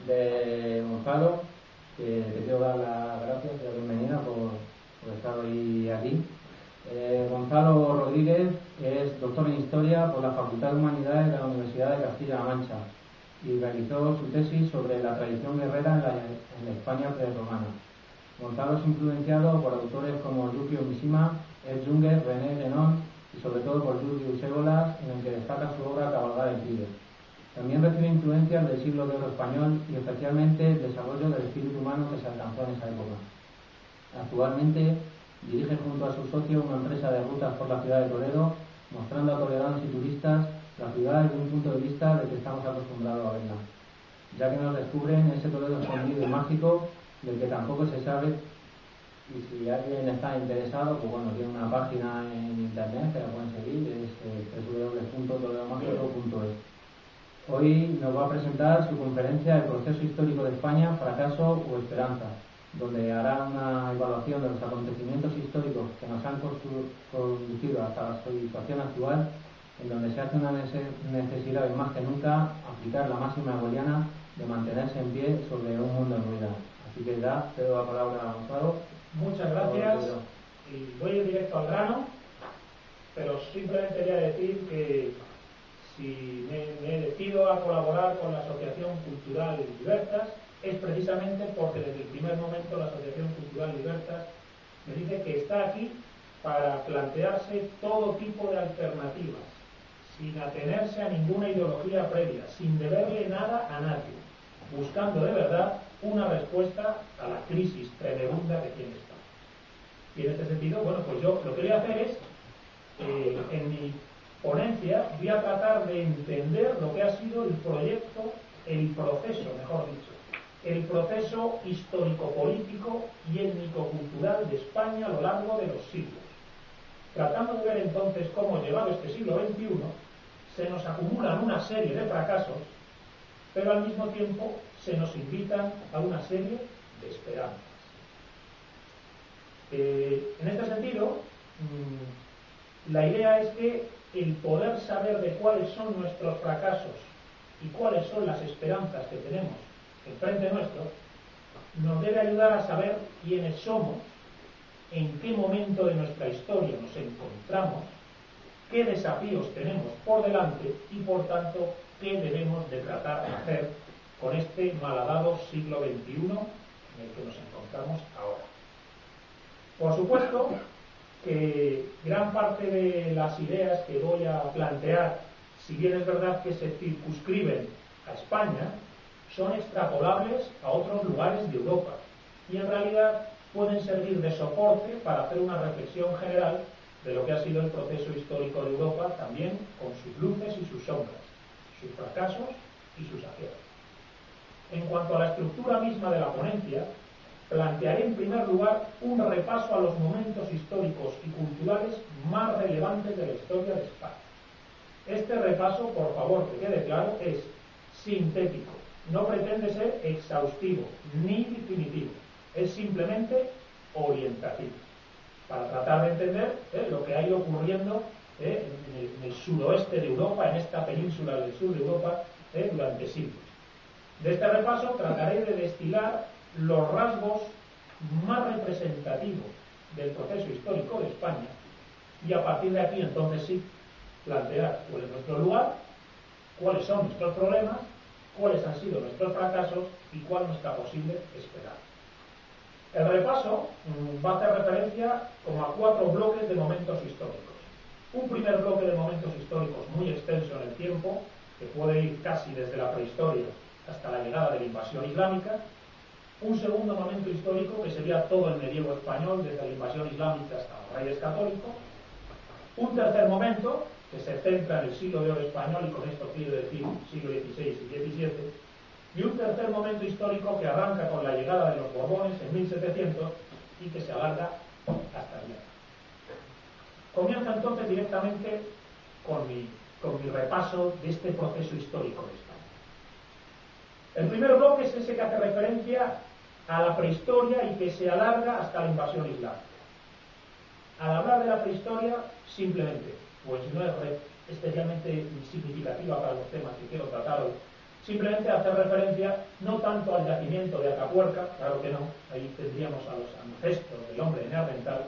de Gonzalo, que te quiero dar las gracias y la bienvenida por estar hoy aquí. Gonzalo Rodríguez es doctor en Historia por la Facultad de Humanidades de la Universidad de Castilla-La Mancha y realizó su tesis sobre la tradición guerrera en la España prerromana. Gonzalo es influenciado por autores como Yukio Mishima, Ed Junger, René Guénon y sobre todo por Julius Evolas, en el que destaca su obra Cabalgar el Tigre. También recibe influencias del siglo de oro español y especialmente el desarrollo del espíritu humano que se alcanzó en esa época. Actualmente dirige junto a su socio una empresa de rutas por la ciudad de Toledo, mostrando a toledanos y turistas la ciudad desde un punto de vista del que estamos acostumbrados a verla, ya que nos descubren ese Toledo escondido y mágico del que tampoco se sabe. Y si alguien está interesado, pues bueno, tiene una página en internet que la pueden seguir, es www.toledomágico.es. Hoy nos va a presentar su conferencia El proceso histórico de España, fracaso o esperanza, donde hará una evaluación de los acontecimientos históricos que nos han conducido hasta la situación actual, en donde se hace una necesidad más que nunca aplicar la máxima booleana de mantenerse en pie sobre un mundo en ruinas. Así que ya te doy la palabra a Gonzalo. Muchas gracias y voy directo al grano, pero simplemente voy a decir que si me decido a colaborar con la Asociación Cultural Libertas es precisamente porque desde el primer momento la Asociación Cultural Libertas me dice que está aquí para plantearse todo tipo de alternativas, sin atenerse a ninguna ideología previa, sin deberle nada a nadie, buscando de verdad una respuesta a la crisis tremenda que tiene España. Y en este sentido, bueno, pues yo lo que voy a hacer es, en mi ponencia, voy a tratar de entender lo que ha sido el proyecto, el proceso, mejor dicho, el proceso histórico-político y étnico-cultural de España a lo largo de los siglos. Tratando de ver entonces cómo, llegado este siglo XXI, se nos acumulan una serie de fracasos, pero al mismo tiempo se nos invitan a una serie de esperanzas. En este sentido, la idea es que el poder saber de cuáles son nuestros fracasos y cuáles son las esperanzas que tenemos enfrente nuestro, nos debe ayudar a saber quiénes somos, en qué momento de nuestra historia nos encontramos, qué desafíos tenemos por delante y, por tanto, qué debemos de tratar de hacer con este malhadado siglo XXI en el que nos encontramos ahora. Por supuesto que gran parte de las ideas que voy a plantear, si bien es verdad que se circunscriben a España, son extrapolables a otros lugares de Europa y en realidad pueden servir de soporte para hacer una reflexión general de lo que ha sido el proceso histórico de Europa, también con sus luces y sus sombras, sus fracasos y sus aciertos. En cuanto a la estructura misma de la ponencia, plantearé en primer lugar un repaso a los momentos históricos y culturales más relevantes de la historia de España. Este repaso, por favor que quede claro, es sintético, no pretende ser exhaustivo ni definitivo, es simplemente orientativo, para tratar de entender lo que ha ido ocurriendo en el suroeste de Europa, en esta península del sur de Europa, durante siglos. De este repaso trataré de destilar los rasgos más representativos del proceso histórico de España y a partir de aquí entonces sí plantear cuál es nuestro lugar, cuáles son nuestros problemas, cuáles han sido nuestros fracasos y cuál es nuestra posible esperanza. El repaso va a hacer referencia como a 4 bloques de momentos históricos. Un primer bloque de momentos históricos muy extenso en el tiempo, que puede ir casi desde la prehistoria hasta la llegada de la invasión islámica. Un segundo momento histórico que sería todo el medievo español, desde la invasión islámica hasta los reyes católicos. Un tercer momento que se centra en el siglo de oro español, y con esto quiero decir siglo XVI y XVII. Y un tercer momento histórico que arranca con la llegada de los Borbones en 1700 y que se alarga hasta el día. Comienzo entonces directamente con mi repaso de este proceso histórico de España. El primer bloque es ese que hace referencia a la prehistoria y que se alarga hasta la invasión islámica. Al hablar de la prehistoria, simplemente, pues no es especialmente significativa para los temas que quiero tratar hoy, Simplemente hacer referencia no tanto al yacimiento de Atapuerca, claro que no, ahí tendríamos a los ancestros del hombre neandertal,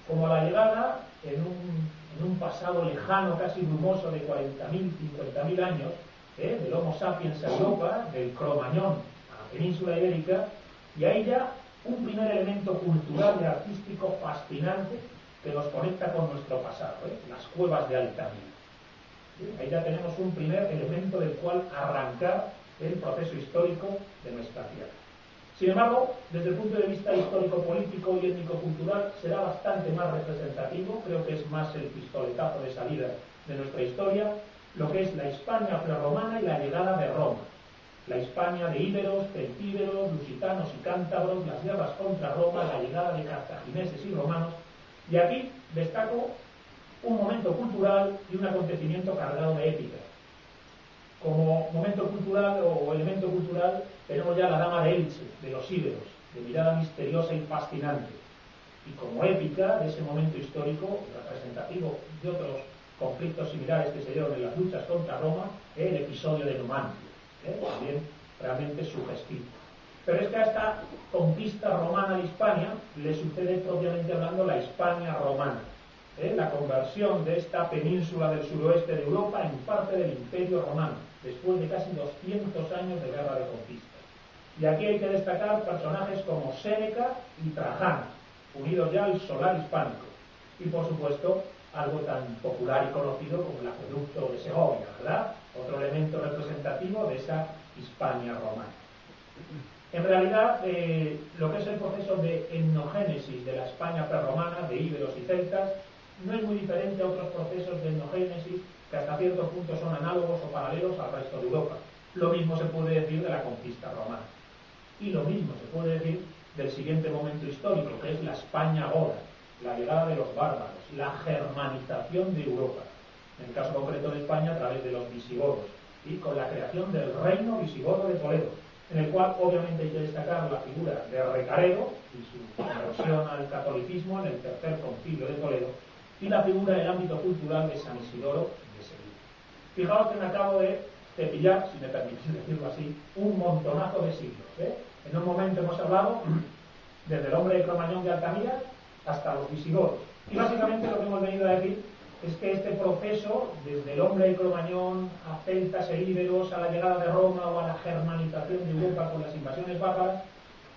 como a la llegada en un pasado lejano, casi brumoso, de 40.000, 50.000 años, del Homo sapiens a Europa, del Cromañón a la península ibérica, y ahí ya un primer elemento cultural y artístico fascinante que nos conecta con nuestro pasado, las cuevas de Altamira. Ahí ya tenemos un primer elemento del cual arrancar el proceso histórico de nuestra tierra. Sin embargo, desde el punto de vista histórico-político y étnico-cultural será bastante más representativo, creo que es más el pistoletazo de salida de nuestra historia, lo que es la Hispania prerromana y la llegada de Roma. La Hispania de íberos, celtíberos, lusitanos y cántabros, las guerras contra Roma, la llegada de cartagineses y romanos. Y aquí destaco un momento cultural y un acontecimiento cargado de épica. Como momento cultural o elemento cultural tenemos ya la dama de Elche, de los íberos, de mirada misteriosa y fascinante. Y como épica de ese momento histórico representativo de otros conflictos similares que se dieron en las luchas contra Roma, el episodio de Numancia, también realmente sugestivo. Pero es que a esta conquista romana de Hispania le sucede propiamente hablando la Hispania romana, la conversión de esta península del suroeste de Europa en parte del Imperio Romano, después de casi 200 años de guerra de conquista. Y aquí hay que destacar personajes como Séneca y Trajano, unidos ya al solar hispánico. Y por supuesto, algo tan popular y conocido como el acueducto de Segovia, ¿verdad? Otro elemento representativo de esa Hispania romana. En realidad, lo que es el proceso de etnogénesis de la España prerromana, de íberos y celtas, no es muy diferente a otros procesos de etnogénesis que hasta cierto punto son análogos o paralelos al resto de Europa. Lo mismo se puede decir de la conquista romana. Y lo mismo se puede decir del siguiente momento histórico, que es la España goda, la llegada de los bárbaros, la germanización de Europa, en el caso concreto de España a través de los visigodos, y con la creación del reino visigodo de Toledo, en el cual obviamente hay que destacar la figura de Recaredo y su conversión al catolicismo en el tercer concilio de Toledo, y la figura en el ámbito cultural de San Isidoro de Sevilla. Fijaos que me acabo de cepillar, si me permitís decirlo así, un montonazo de siglos. En un momento hemos hablado desde el hombre de Cromañón de Altamira hasta los visigodos. Y básicamente lo que hemos venido a decir es que este proceso, desde el hombre de Cromañón a celtas e íberos, a la llegada de Roma o a la germanización de Europa con las invasiones bárbaras,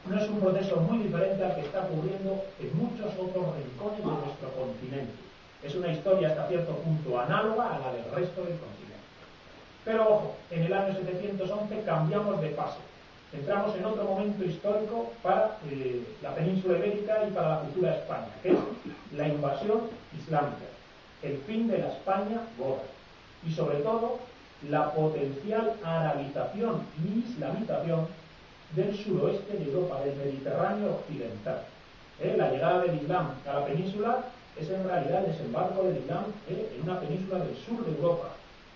no es un proceso muy diferente al que está ocurriendo en muchos otros rincones de nuestro continente. Es una historia hasta cierto punto análoga a la del resto del continente. Pero ojo, en el año 711 cambiamos de fase. Entramos en otro momento histórico para la península ibérica y para la futura España, que es la invasión islámica, el fin de la España goda y sobre todo la potencial arabización y islamización del suroeste de Europa, del Mediterráneo occidental. La llegada del Islam a la península es en realidad el desembarco del Islam en una península del sur de Europa.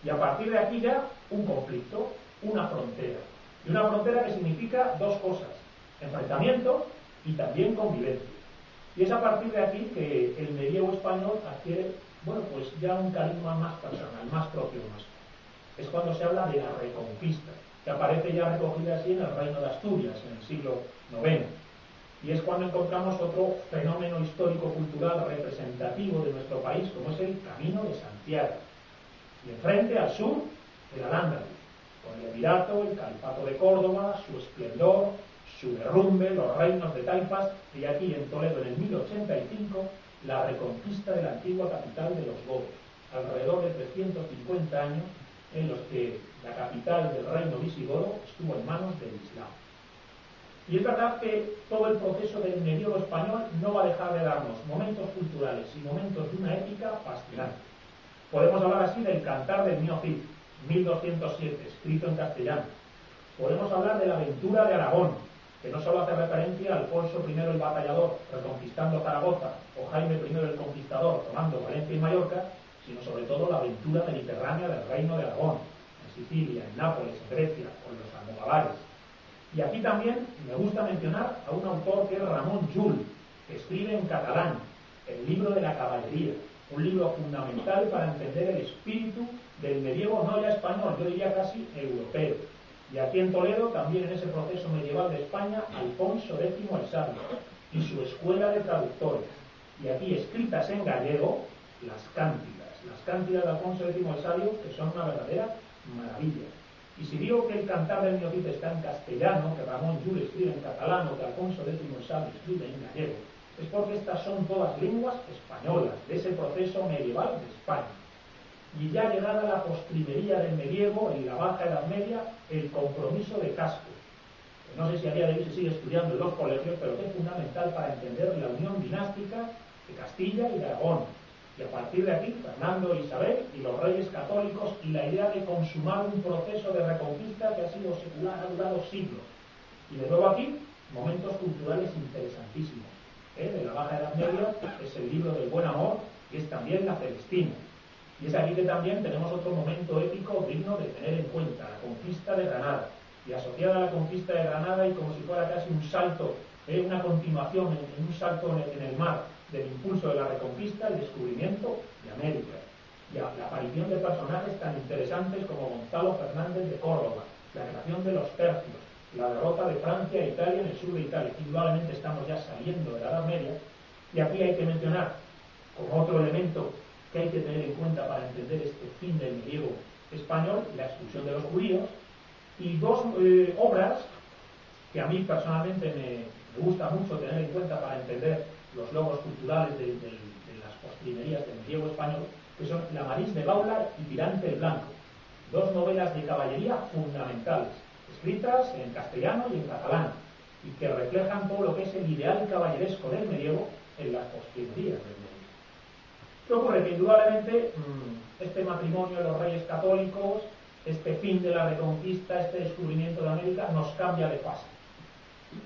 Y a partir de aquí ya un conflicto, una frontera. Y una frontera que significa dos cosas: enfrentamiento y también convivencia. Y es a partir de aquí que el medievo español adquiere, bueno, pues ya un carisma más personal, más propio nuestro. Es cuando se habla de la reconquista, que aparece ya recogida así en el reino de Asturias, en el siglo IX. Y es cuando encontramos otro fenómeno histórico-cultural representativo de nuestro país, como es el Camino de Santiago. Y enfrente, al sur, el Al-Ándalus, con el Emirato, el Califato de Córdoba, su esplendor, su derrumbe, los reinos de Taifas, y aquí en Toledo, en el 1085, la reconquista de la antigua capital de los godos, alrededor de 350 años en los que la capital del reino visigodo estuvo en manos del Islam. Y es verdad que todo el proceso del medievo español no va a dejar de darnos momentos culturales y momentos de una épica fascinante. Podemos hablar así del Cantar del Mio Cid, 1207, escrito en castellano. Podemos hablar de la Aventura de Aragón, que no solo hace referencia a Alfonso I el Batallador reconquistando Zaragoza o Jaime I el Conquistador tomando Valencia y Mallorca, sino sobre todo la aventura mediterránea del Reino de Aragón, en Sicilia, en Nápoles, en Grecia, con los almogávares. Y aquí también me gusta mencionar a un autor que es Ramón Llull, que escribe en catalán, el libro de la caballería, un libro fundamental para entender el espíritu del medievo, no ya español, yo diría casi europeo. Y aquí en Toledo, también en ese proceso medieval de España, Alfonso X el Sabio y su escuela de traductores. Y aquí escritas en gallego, las cántigas de Alfonso X el Sabio, que son una verdadera maravilla. Y si digo que el Cantar del Niño Cid está en castellano, que Ramón Llull escribe en catalán o que Alfonso X el Sabio escribe en gallego, es porque estas son todas lenguas españolas, de ese proceso medieval de España. Y ya llegada la postrimería del medievo, en la Baja Edad Media, el compromiso de Casco. No sé si a día de hoy se sigue estudiando en los colegios, pero que es fundamental para entender la unión dinástica de Castilla y de Aragón. Y a partir de aquí, Fernando, Isabel y los reyes católicos y la idea de consumar un proceso de reconquista que ha sido secular, ha durado siglos. Y de nuevo aquí, momentos culturales interesantísimos. De la Baja Edad Media es el libro del Buen Amor y es también la Celestina. Y es aquí que también tenemos otro momento épico digno de tener en cuenta, la conquista de Granada. Y asociada a la conquista de Granada y como si fuera casi un salto, una continuación, en un salto en el mar del impulso de la reconquista, el descubrimiento de América. Y la aparición de personajes tan interesantes como Gonzalo Fernández de Córdoba, la creación de los tercios, la derrota de Francia e Italia en el sur de Italia. Indudablemente estamos ya saliendo de la Edad Media. Y aquí hay que mencionar, como otro elemento que hay que tener en cuenta para entender este fin del medievo español, la expulsión de los judíos, y dos obras que a mí personalmente me gusta mucho tener en cuenta para entender los logros culturales de las postrimerías del medievo español, que son La Amadís de Gaula y Tirante el Blanco, dos novelas de caballería fundamentales, escritas en castellano y en catalán, y que reflejan todo lo que es el ideal caballeresco del medievo en las postrimerías del medievo. ¿Qué ocurre? Que indudablemente este matrimonio de los reyes católicos, este fin de la reconquista, este descubrimiento de América, nos cambia de fase.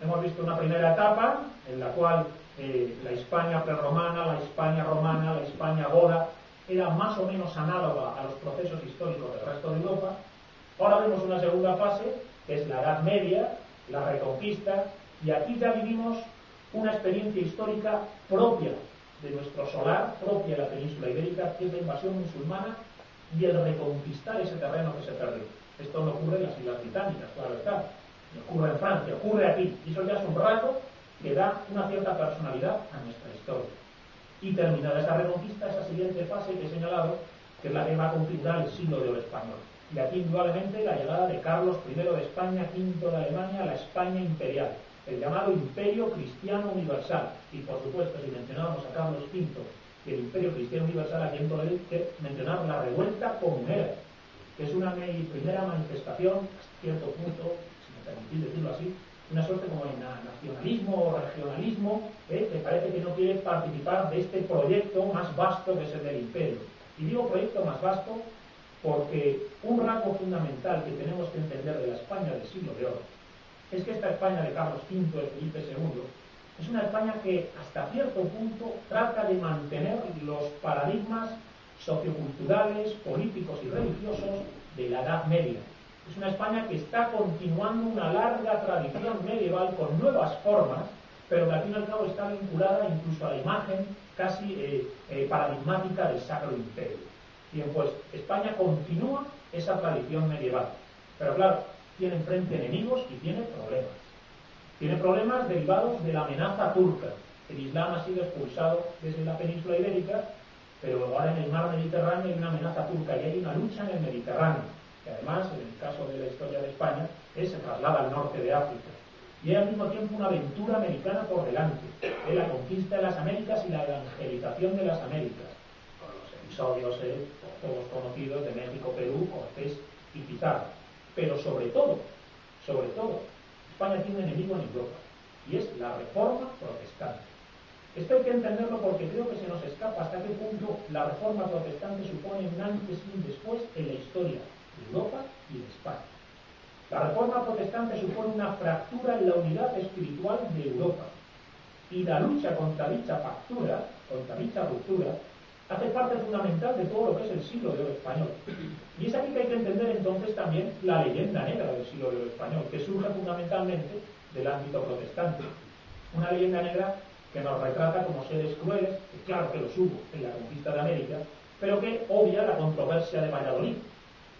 Hemos visto una primera etapa en la cual la España prerromana, la España romana, la España goda era más o menos análoga a los procesos históricos del resto de Europa. Ahora vemos una segunda fase, que es la Edad Media, la reconquista, y aquí ya vivimos una experiencia histórica propia de nuestro solar, propia de la península ibérica, que es la invasión musulmana y el reconquistar ese terreno que se perdió. Esto no ocurre en las Islas Británicas, claro está, ocurre en Francia, ocurre aquí, y eso ya es un rasgo que da una cierta personalidad a nuestra historia. Y terminada esa reconquista, esa siguiente fase que he señalado, que es la que va a configurar el siglo de oro español. Y aquí indudablemente la llegada de Carlos I de España, V de Alemania, la España imperial, el llamado Imperio Cristiano Universal. Y por supuesto, si mencionábamos a Carlos V y el Imperio Cristiano Universal, aquí en Toledo hay que mencionar la revuelta comunera, que es una primera manifestación, a cierto punto, si me permitís decirlo así, una suerte como de nacionalismo o regionalismo, que parece que no quiere participar de este proyecto más vasto que es el del imperio. Y digo proyecto más vasto porque un rasgo fundamental que tenemos que entender de la España del siglo de oro es que esta España de Carlos V, de Felipe II, es una España que hasta cierto punto trata de mantener los paradigmas socioculturales, políticos y religiosos de la Edad Media. Es una España que está continuando una larga tradición medieval con nuevas formas, pero que al fin y al cabo está vinculada incluso a la imagen casi paradigmática del Sacro Imperio. Bien, pues España continúa esa tradición medieval, pero claro, tiene enfrente enemigos y tiene problemas. Tiene problemas derivados de la amenaza turca. El Islam ha sido expulsado desde la península ibérica, pero ahora en el mar Mediterráneo hay una amenaza turca y hay una lucha en el Mediterráneo, que además, en el caso de la historia de España, se traslada al norte de África. Y hay al mismo tiempo una aventura americana por delante, la conquista de las Américas y la evangelización de las Américas, con los episodios todos conocidos de México, Perú, Cortés y Pizarro. Pero sobre todo, España tiene un enemigo en Europa, y es la Reforma Protestante. Esto hay que entenderlo porque creo que se nos escapa hasta qué punto la Reforma Protestante supone un antes y un después en la historia de Europa y de España. La Reforma Protestante supone una fractura en la unidad espiritual de Europa, y la lucha contra dicha fractura, contra dicha ruptura, hace parte fundamental de todo lo que es el siglo de oro español. Y es aquí que hay que entender entonces también la leyenda negra del siglo de oro español, que surge fundamentalmente del ámbito protestante. Una leyenda negra que nos retrata como seres crueles, que claro que los hubo en la conquista de América, pero que obvia la controversia de Valladolid.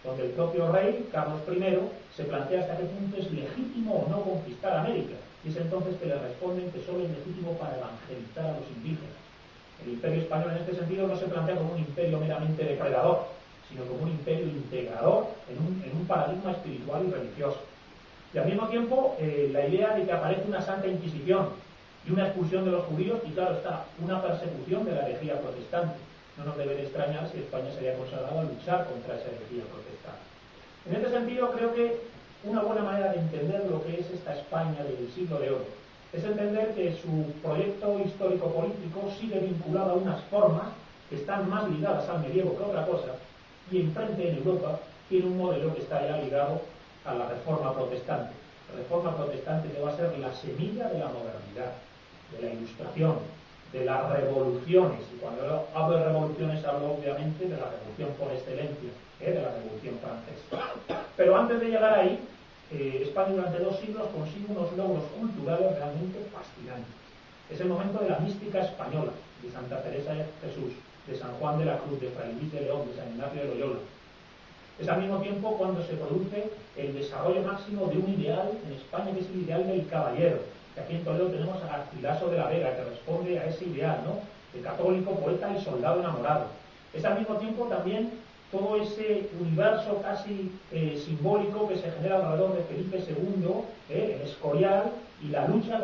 donde el propio rey, Carlos I, se plantea hasta qué punto es legítimo o no conquistar América, y es entonces que le responden que solo es legítimo para evangelizar a los indígenas. El imperio español en este sentido no se plantea como un imperio meramente depredador, sino como un imperio integrador en un paradigma espiritual y religioso. Y al mismo tiempo, la idea de que aparece una santa inquisición y una expulsión de los judíos, y claro está, una persecución de la herejía protestante. No nos debe de extrañar si España se haya consagrado a luchar contra esa herejía protestante. En este sentido, creo que una buena manera de entender lo que es esta España del siglo de oro es entender que su proyecto histórico-político sigue vinculado a unas formas que están más ligadas al medievo que otra cosa, y enfrente en Europa tiene un modelo que está ya ligado a la reforma protestante. La reforma protestante que va a ser la semilla de la modernidad, de la ilustración, de las revoluciones. Y cuando hablo de revoluciones hablo obviamente de la revolución por excelencia, de la revolución francesa. Pero antes de llegar ahí, España durante 2 siglos consigue unos logros culturales realmente fascinantes. Es el momento de la mística española, de Santa Teresa de Jesús, de San Juan de la Cruz, de Fray Luis de León, de San Ignacio de Loyola. Es al mismo tiempo cuando se produce el desarrollo máximo de un ideal en España, que es el ideal del caballero. Que aquí en Toledo tenemos a Garcilaso de la Vega, que responde a ese ideal, ¿no? El católico, poeta y soldado enamorado. Es al mismo tiempo también todo ese universo casi simbólico que se genera alrededor de Felipe II, el Escorial, y la lucha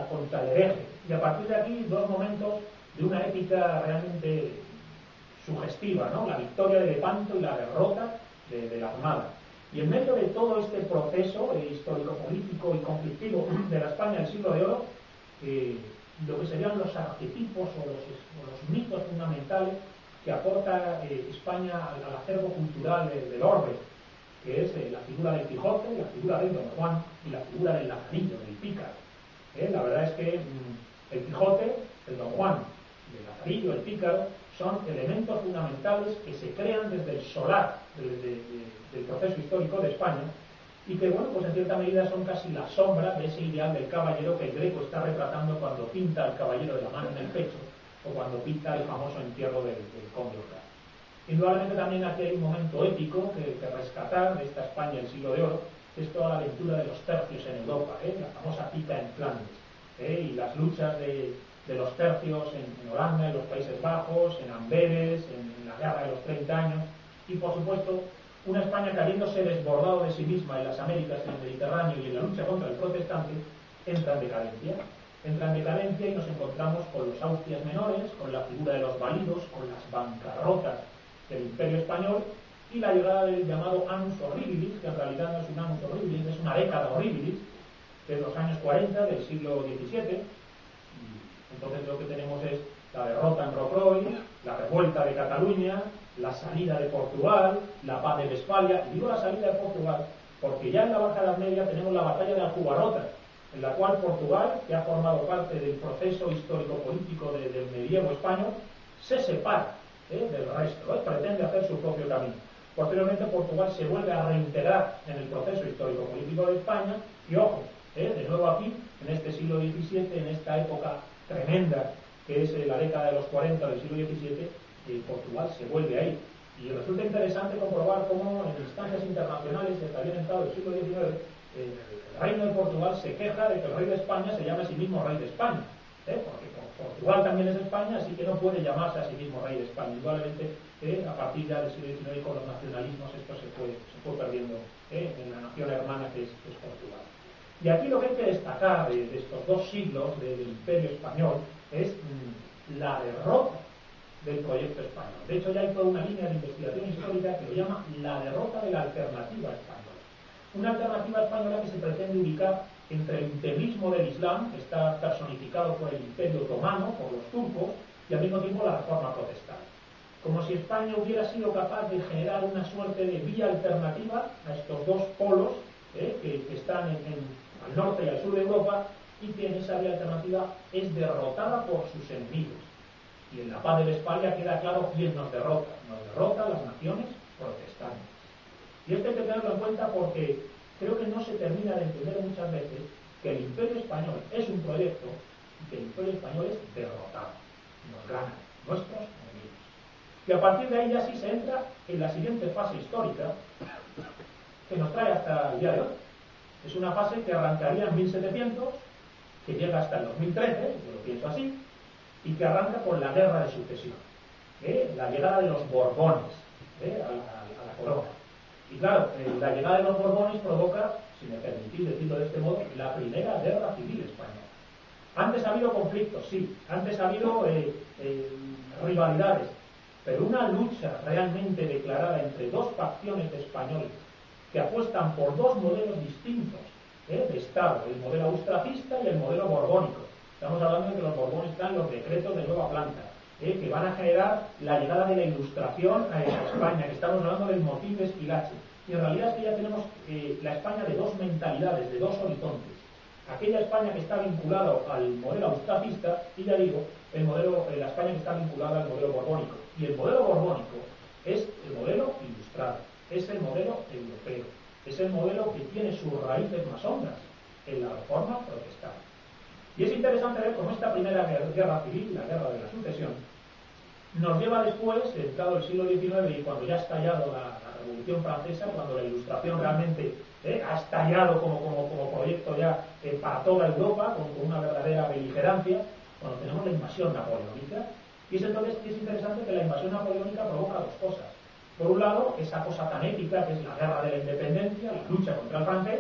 contra el hereje. Y a partir de aquí, 2 momentos de una épica realmente sugestiva, ¿no? La victoria de Lepanto y la derrota de la Armada. Y en medio de todo este proceso histórico-político y conflictivo de la España del siglo de oro, lo que serían los arquetipos o los mitos fundamentales que aporta España al acervo cultural del orbe, que es la figura del Quijote, la figura del Don Juan y la figura del Lazarillo, del pícaro. La verdad es que el Quijote, el Don Juan y el Lazarillo, el pícaro, son elementos fundamentales que se crean desde el solar del proceso histórico de España y que, bueno, pues en cierta medida son casi la sombra de ese ideal del caballero que el Greco está retratando cuando pinta al caballero de la mano en el pecho o cuando pinta el famoso entierro del conde Urraca. Indudablemente también aquí hay un momento épico que rescatar de esta España del siglo de oro, que es toda la aventura de los tercios en Europa, la famosa pica en Flandes, y las luchas de los tercios en Holanda, en los Países Bajos, en Amberes, en la guerra de los 30 años, y por supuesto una España que habiéndose desbordado de sí misma en las Américas, en el Mediterráneo y en la lucha contra el protestante, entra en decadencia y nos encontramos con los austrias menores, con la figura de los validos, con las bancarrotas del Imperio Español y la llegada del llamado annus horribilis, que en realidad no es un annus horribilis, es una década horribilis, de los años 40 del siglo XVII. Entonces lo que tenemos es la derrota en Rocroi, la revuelta de Cataluña, la salida de Portugal, la paz de Westfalia. Y digo la salida de Portugal porque ya en la Baja Edad Media tenemos la batalla de Aljubarrota, en la cual Portugal, que ha formado parte del proceso histórico-político del medievo español, se separa del resto, pretende hacer su propio camino. Posteriormente Portugal se vuelve a reintegrar en el proceso histórico-político de España y, ojo, de nuevo aquí, en este siglo XVII, en esta época tremenda que es la década de los 40 del siglo XVII, Portugal se vuelve ahí. Y resulta interesante comprobar cómo en instancias internacionales, que habían entrado el siglo XIX, el reino de Portugal se queja de que el rey de España se llame a sí mismo rey de España, porque Portugal también es España, así que no puede llamarse a sí mismo rey de España. Indudablemente, a partir ya del siglo XIX con los nacionalismos esto se fue perdiendo en la nación hermana que es Portugal. Y aquí lo que hay que destacar de estos 2 siglos del Imperio Español es la derrota del proyecto español. De hecho, ya hay toda una línea de investigación histórica que lo llama la derrota de la alternativa española. Una alternativa española que se pretende ubicar entre el integrismo del Islam, que está personificado por el Imperio Otomano, por los turcos, y al mismo tiempo la reforma protestante. Como si España hubiera sido capaz de generar una suerte de vía alternativa a estos 2 polos que están al norte y al sur de Europa, y que en esa vía alternativa es derrotada por sus enemigos. Y en la paz de Westfalia queda claro quién nos derrota. Nos derrota las naciones protestantes. Y esto hay que tenerlo en cuenta porque creo que no se termina de entender muchas veces que el Imperio Español es un proyecto y que el Imperio Español es derrotado. Nos ganan nuestros enemigos. Y a partir de ahí ya sí se entra en la siguiente fase histórica, que nos trae hasta el día de hoy. Es una fase que arrancaría en 1700, que llega hasta el 2013, yo lo pienso así, y que arranca con la Guerra de Sucesión, la llegada de los Borbones a la corona. Y claro, la llegada de los Borbones provoca, si me permitís decirlo de este modo, la primera guerra civil española. Antes ha habido conflictos, sí, antes ha habido rivalidades, pero una lucha realmente declarada entre dos facciones de españoles que apuestan por dos modelos distintos de Estado, el modelo austracista y el modelo borbónico. Estamos hablando de que los Borbones están los decretos de nueva planta, que van a generar la llegada de la Ilustración a España, que estamos hablando del motín de Esquilache. Y en realidad es que ya tenemos la España de dos mentalidades, de dos horizontes. Aquella España que está vinculada al modelo austracista y, ya digo, la España que está vinculada al modelo borbónico. Y el modelo borbónico es el modelo ilustrado, es el modelo europeo, es el modelo que tiene sus raíces más hondas en la Reforma protestante. Y es interesante ver cómo esta primera guerra civil, la guerra de la sucesión, nos lleva después, entrado el siglo XIX y cuando ya ha estallado la Revolución Francesa, cuando la Ilustración realmente ha estallado como proyecto ya para toda Europa, con una verdadera beligerancia, cuando tenemos la invasión napoleónica. Y es entonces que es interesante que la invasión napoleónica provoca dos cosas. Por un lado, esa cosa tan épica que es la guerra de la independencia, la lucha contra el francés,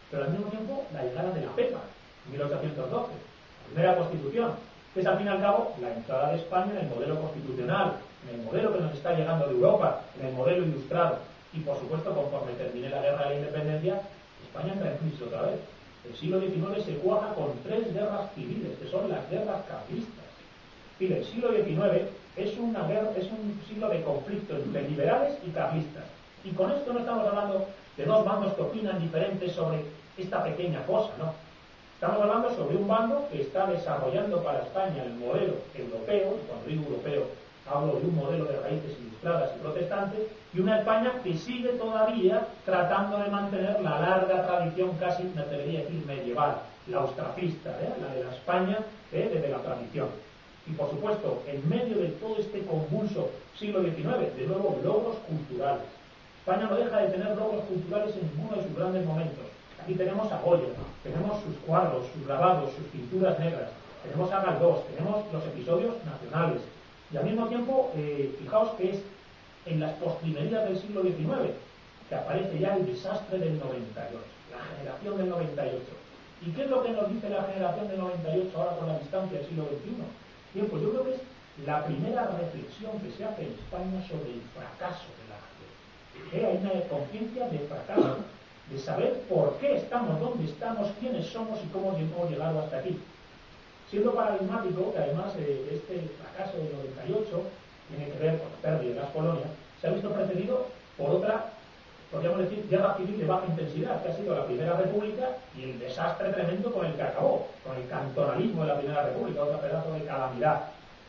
pero al mismo tiempo la llegada de la PEPA, en 1812, la primera constitución, que es al fin y al cabo la entrada de España en el modelo constitucional, en el modelo que nos está llegando de Europa, en el modelo ilustrado. Y por supuesto, conforme termine la guerra de la independencia, España entra en crisis otra vez. El siglo XIX se cuaja con tres guerras civiles, que son las guerras carlistas. Mire, el siglo XIX es un siglo de conflicto entre liberales y carlistas. Y con esto no estamos hablando de dos bandos que opinan diferentes sobre esta pequeña cosa, no. Estamos hablando sobre un bando que está desarrollando para España el modelo europeo, y cuando digo europeo hablo de un modelo de raíces ilustradas y protestantes, y una España que sigue todavía tratando de mantener la larga tradición, casi me atrevería a decir medieval, la austracista, la de la España desde la tradición. Y por supuesto, en medio de todo este convulso siglo XIX, de nuevo, logros culturales. España no deja de tener logros culturales en ninguno de sus grandes momentos. Aquí tenemos a Goya, tenemos sus cuadros, sus grabados, sus pinturas negras, tenemos a Galdós, tenemos los episodios nacionales. Y al mismo tiempo, fijaos que es en las postrimerías del siglo XIX que aparece ya el desastre del 98, la generación del 98. ¿Y qué es lo que nos dice la generación del 98 ahora con la distancia del siglo XXI? Bien, pues yo creo que es la primera reflexión que se hace en España sobre el fracaso de la nación. Hay una conciencia de fracaso, de saber por qué estamos, dónde estamos, quiénes somos y cómo hemos llegado hasta aquí. Siendo paradigmático que además este fracaso del 98 tiene que ver con la pérdida de las colonias, se ha visto precedido por otra, podríamos decir, guerra civil de baja intensidad, que ha sido la Primera República y el desastre tremendo con el que acabó, con el cantonalismo de la Primera República, otro pedazo de calamidad.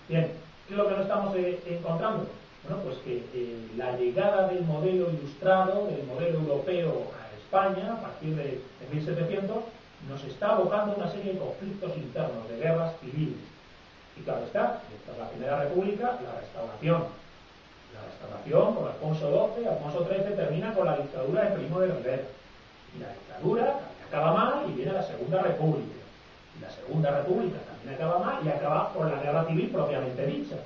Bien, ¿qué es lo que nos estamos encontrando? Bueno, pues que la llegada del modelo ilustrado, del modelo europeo a España, a partir de 1700, nos está abocando a una serie de conflictos internos, de guerras civiles. Y claro está, tras la Primera República, la restauración. La restauración, con Alfonso XII, Alfonso XIII, termina con la dictadura de Primo de Rivera. Y la dictadura acaba mal y viene la Segunda República. Y la Segunda República también acaba mal y acaba por la guerra civil propiamente dicha.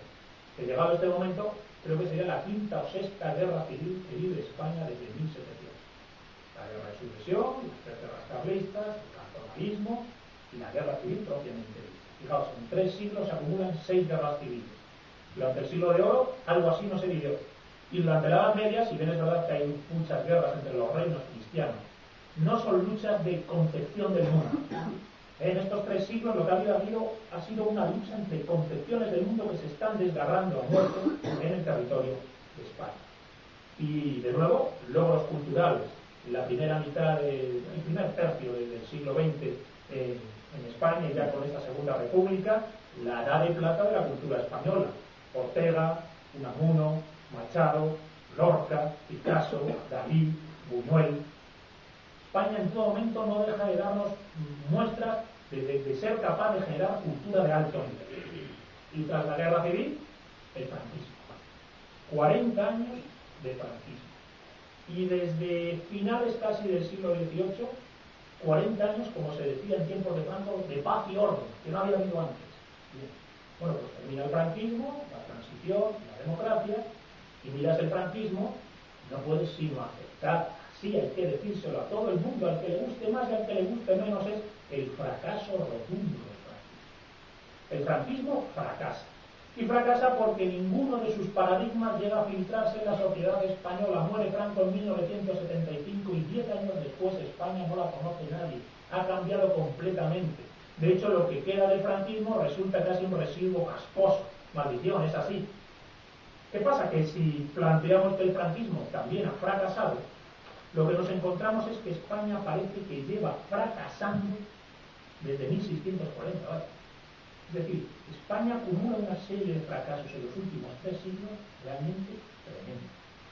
Que llegado a este momento, creo que sería la quinta o sexta guerra civil que vive España desde 1700. La guerra de sucesión, las tres guerras carlistas, el cantonalismo y la guerra civil propiamente dicha. Fijaos, en 3 siglos se acumulan 6 guerras civiles. Durante el siglo de oro, algo así no se vivió. Y durante la Edad Media, si bien es verdad que hay muchas guerras entre los reinos cristianos, no son luchas de concepción del mundo. En estos 3 siglos lo que ha sido una lucha entre concepciones del mundo que se están desgarrando a muerte en el territorio de España. Y de nuevo, logros culturales. La primera mitad, el primer tercio del siglo XX en España, y ya con esta Segunda República, la edad de plata de la cultura española. Ortega, Unamuno, Machado, Lorca, Picasso, Dalí, Buñuel. España en todo momento no deja de darnos muestras de ser capaz de generar cultura de alto nivel. Y tras la guerra civil, el franquismo. 40 años de franquismo. Y desde finales casi del siglo XVIII, 40 años, como se decía en tiempos de Franco, de paz y orden, que no había habido antes. Bien. Bueno, pues termina el franquismo, la transición, la democracia, y miras el franquismo, no puedes sino aceptar, así hay que decírselo a todo el mundo, al que le guste más y al que le guste menos, es el fracaso rotundo del franquismo. El franquismo fracasa. Y fracasa porque ninguno de sus paradigmas llega a filtrarse en la sociedad española. Muere Franco en 1975 y 10 años después España no la conoce nadie. Ha cambiado completamente. De hecho, lo que queda del franquismo resulta casi un residuo casposo. Maldición, es así. ¿Qué pasa? Que si planteamos que el franquismo también ha fracasado, lo que nos encontramos es que España parece que lleva fracasando desde 1640, ¿vale? Es decir, España acumula una serie de fracasos en los últimos 3 siglos realmente tremendos.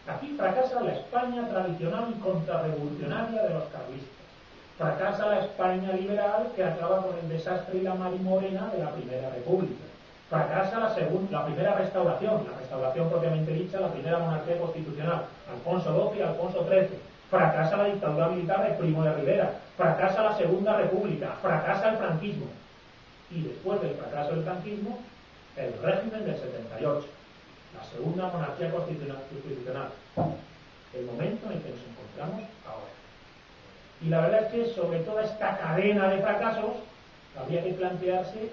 Aquí fracasa la España tradicional y contrarrevolucionaria de los carlistas. Fracasa la España liberal que acaba con el desastre y la marimorena de la Primera República. Fracasa la primera restauración, la restauración propiamente dicha, la primera monarquía constitucional, Alfonso XII y Alfonso XIII. Fracasa la dictadura militar de Primo de Rivera. Fracasa la Segunda República. Fracasa el franquismo. Y después del fracaso del franquismo, el régimen del 78, la segunda monarquía constitucional, el momento en el que nos encontramos ahora. Y la verdad es que sobre toda esta cadena de fracasos habría que plantearse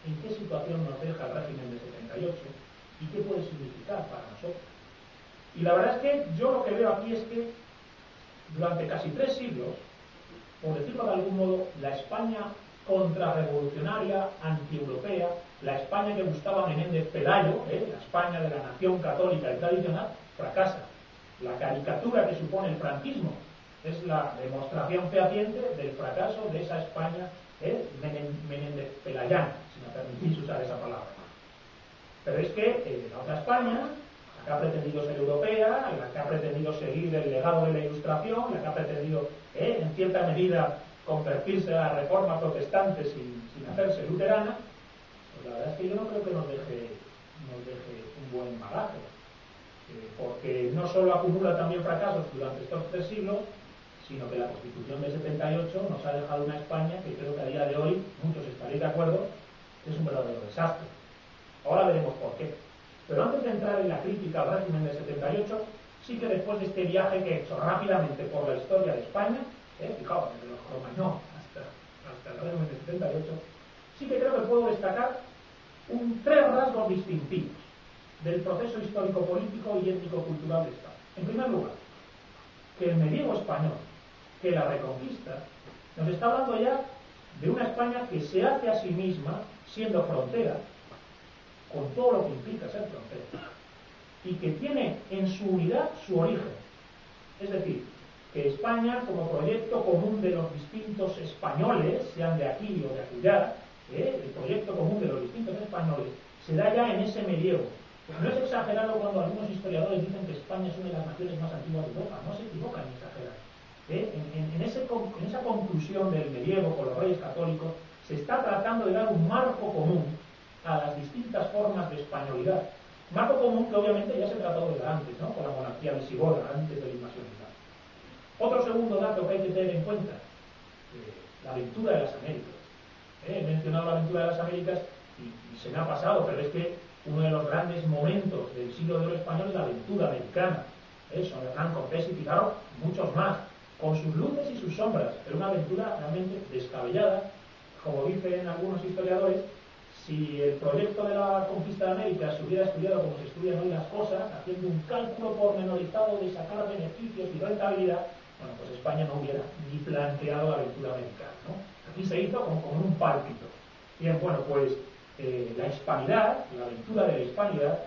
en qué situación nos deja el régimen del 78 y qué puede significar para nosotros. Y la verdad es que yo lo que veo aquí es que durante casi 3 siglos, por decirlo de algún modo, la España contrarrevolucionaria, antieuropea, la España que gustaba Menéndez Pelayo, la España de la nación católica y tradicional, fracasa. La caricatura que supone el franquismo es la demostración fehaciente del fracaso de esa España Menéndez Pelayana, si me permitís usar esa palabra. Pero es que la otra España, la que ha pretendido ser europea, la que ha pretendido seguir el legado de la Ilustración, la que ha pretendido, en cierta medida, convertirse a la reforma protestante sin hacerse luterana, pues la verdad es que yo no creo que nos deje un buen bagaje, porque no solo acumula también fracasos durante estos 3 siglos, sino que la Constitución del 78 nos ha dejado una España que creo que a día de hoy, muchos estaréis de acuerdo, es un verdadero desastre. Ahora veremos por qué. Pero antes de entrar en la crítica al régimen del 78, sí que después de este viaje que he hecho rápidamente por la historia de España, fijaos, desde los Cromañón hasta el régimen del 78, sí que creo que puedo destacar 3 rasgos distintivos del proceso histórico-político y étnico-cultural de España. En primer lugar, que el medievo español, que la Reconquista, nos está hablando ya de una España que se hace a sí misma siendo frontera, con todo lo que implica ser frontera, y que tiene en su unidad su origen. Es decir, que España, como proyecto común de los distintos españoles, sean de aquí o de acullá, el proyecto común de los distintos españoles, se da ya en ese medievo. No es exagerado cuando algunos historiadores dicen que España es una de las naciones más antiguas de Europa, no se equivocan ni exageran. En esa conclusión del medievo con los reyes católicos, se está tratando de dar un marco común a las distintas formas de españolidad. Marco común que obviamente ya se trató de dar antes, ¿no? Con la monarquía visigoda, antes de la invasión islámica. Otro segundo dato que hay que tener en cuenta, la aventura de las Américas. He mencionado la aventura de las Américas y se me ha pasado, pero es que uno de los grandes momentos del siglo de oro español es la aventura americana. Son Hernán Cortés y Pizarro, muchos más, con sus luces y sus sombras, pero una aventura realmente descabellada. Como dicen algunos historiadores, si el proyecto de la conquista de América se hubiera estudiado como se estudian hoy las cosas, haciendo un cálculo pormenorizado de sacar beneficios y rentabilidad, bueno, pues España no hubiera ni planteado la aventura americana, ¿no? Aquí se hizo como un pálpito. Bien, bueno, pues la hispanidad, la aventura de la hispanidad,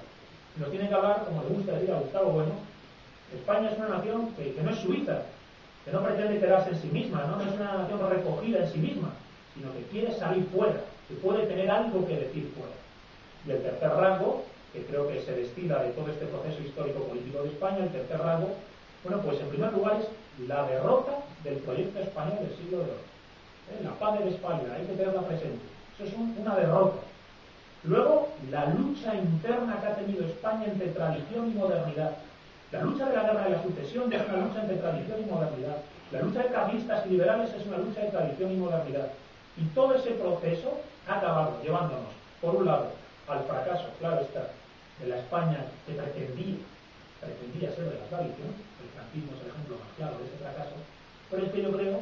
nos tiene que hablar, como le gusta decir a Gustavo Bueno, España es una nación que no es Suiza, que no pretende quedarse en sí misma, ¿no? No es una nación recogida en sí misma, sino que quiere salir fuera, que puede tener algo que decir fuera. Y el tercer rasgo, que creo que se destila de todo este proceso histórico-político de España, el tercer rasgo, bueno, pues en primer lugar es la derrota del proyecto español del siglo de oro. La paz de España, hay que tenerla presente. Eso es una derrota. Luego, la lucha interna que ha tenido España entre tradición y modernidad. La lucha de la guerra de la sucesión es una lucha entre tradición y modernidad. La lucha de carlistas y liberales es una lucha de tradición y modernidad. Y todo ese proceso ha acabado llevándonos, por un lado, al fracaso, claro está, de la España que pretendía ser de la tradición. El franquismo es el ejemplo más claro de ese fracaso. Pero es que yo creo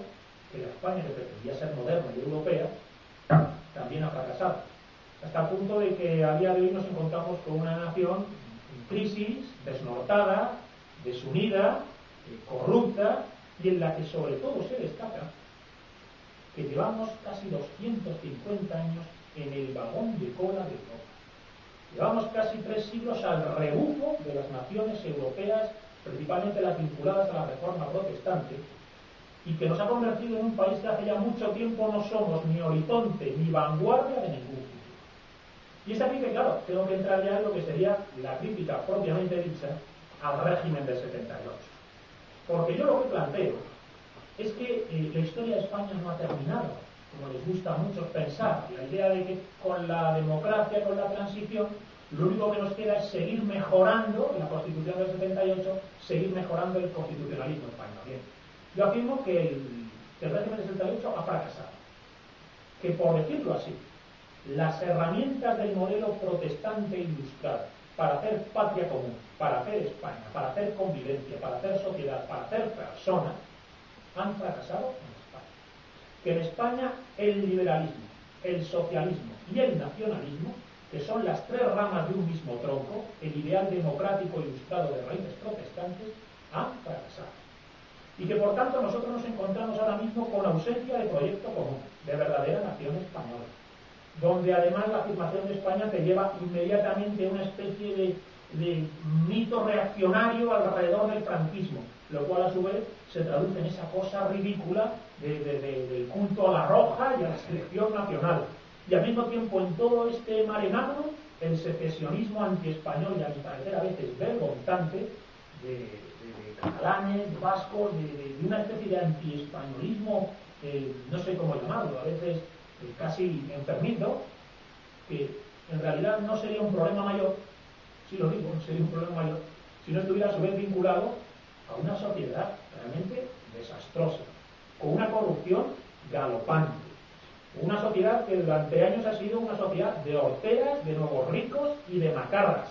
que la España que pretendía ser moderna y europea también ha fracasado. Hasta el punto de que a día de hoy nos encontramos con una nación en crisis, desnortada, desunida, corrupta, y en la que sobre todo se destaca que llevamos casi 250 años en el vagón de cola de Europa. Llevamos casi 3 siglos al rebufo de las naciones europeas, principalmente las vinculadas a la reforma protestante, y que nos ha convertido en un país que hace ya mucho tiempo no somos ni horizonte ni vanguardia de ningún futuro. Y es aquí que, claro, tengo que entrar ya en lo que sería la crítica propiamente dicha al régimen del 78. Porque yo lo que planteo es que la historia de España no ha terminado, como les gusta a muchos pensar. La idea de que con la democracia, con la transición, lo único que nos queda es seguir mejorando la Constitución del 78, seguir mejorando el constitucionalismo español. Bien, yo afirmo que el régimen del 78 ha fracasado. Que, por decirlo así, las herramientas del modelo protestante ilustrado para hacer patria común, para hacer España, para hacer convivencia, para hacer sociedad, para hacer persona, han fracasado en España. Que en España el liberalismo, el socialismo y el nacionalismo, que son las 3 ramas de un mismo tronco, el ideal democrático ilustrado de raíces protestantes, han fracasado. Y que por tanto nosotros nos encontramos ahora mismo con ausencia de proyecto común, de verdadera nación española, donde además la afirmación de España te lleva inmediatamente a una especie de mito reaccionario alrededor del franquismo, lo cual a su vez se traduce en esa cosa ridícula del culto a la roja y a la selección nacional. Y al mismo tiempo en todo este mare magnum, el secesionismo antiespañol y a mi parecer a veces vergonzante de catalanes, de vascos, de una especie de antiespañolismo, no sé cómo llamarlo, a veces casi enfermizo, que en realidad no sería un problema mayor, sí lo digo, sería un problema mayor, si no estuviera a su vez vinculado a una sociedad realmente desastrosa, con una corrupción galopante, una sociedad que durante años ha sido una sociedad de horteras, de nuevos ricos y de macarras,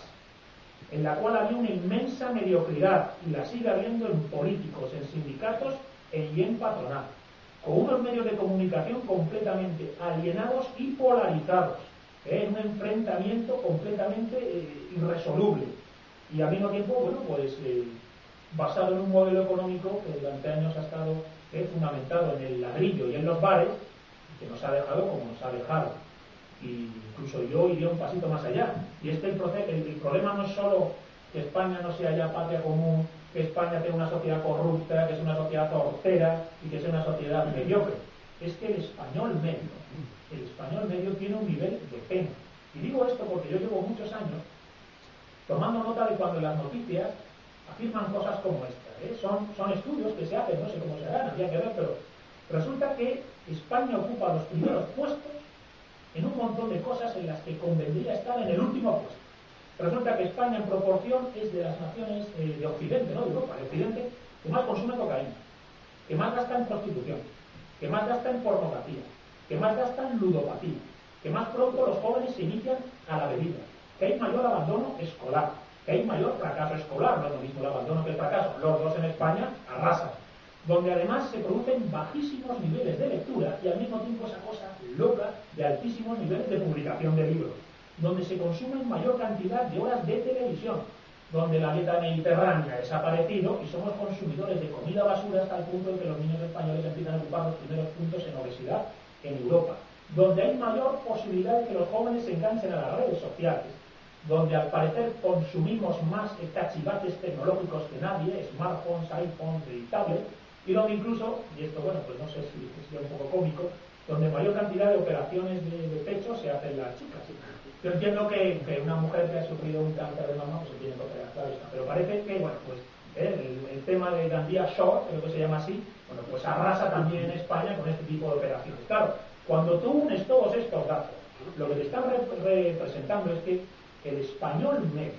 en la cual había una inmensa mediocridad, y la sigue habiendo en políticos, en sindicatos y en patronal, con unos medios de comunicación completamente alienados y polarizados, en un enfrentamiento completamente irresoluble, y al mismo tiempo, bueno, pues basado en un modelo económico que durante años ha estado fundamentado en el ladrillo y en los bares, que nos ha dejado como nos ha dejado. Y incluso yo iría un pasito más allá. Y el problema no es solo que España no sea ya patria común, que España tenga una sociedad corrupta, que es una sociedad tortera y que sea una sociedad mediocre. Es que el español medio tiene un nivel de pena. Y digo esto porque yo llevo muchos años tomando nota de cuando las noticias afirman cosas como esta. Son estudios que se hacen, no sé cómo se harán, habría que ver, pero resulta que España ocupa los primeros puestos en un montón de cosas en las que convendría estar en el último puesto. Resulta que España en proporción es de las naciones de Occidente, no de Europa, de Occidente, que más consume cocaína, que más gasta en prostitución, que más gasta en pornografía, que más gasta en ludopatía, que más pronto los jóvenes se inician a la bebida, que hay mayor abandono escolar, que hay mayor fracaso escolar, no es lo mismo el abandono que el fracaso, los dos en España arrasan, donde además se producen bajísimos niveles de lectura y al mismo tiempo esa cosa loca de altísimos niveles de publicación de libros, donde se consumen mayor cantidad de horas de televisión, donde la dieta mediterránea ha desaparecido y somos consumidores de comida basura hasta el punto de que los niños españoles empiezan a ocupar los primeros puntos en obesidad en Europa, donde hay mayor posibilidad de que los jóvenes se enganchen a las redes sociales, donde al parecer consumimos más cachivaches tecnológicos que nadie, smartphones, iPhones y tablets, y donde incluso, y esto bueno, pues no sé si es un poco cómico, donde mayor cantidad de operaciones de pecho se hacen las chicas. Yo entiendo que una mujer que ha sufrido un cáncer de mama pues se tiene que operar, claro está, pero parece que, bueno, pues el tema de Gandía Shore, creo que se llama así, bueno, pues arrasa también en España con este tipo de operaciones. Claro, cuando tú unes todos estos datos, lo que te están representando es que el español medio,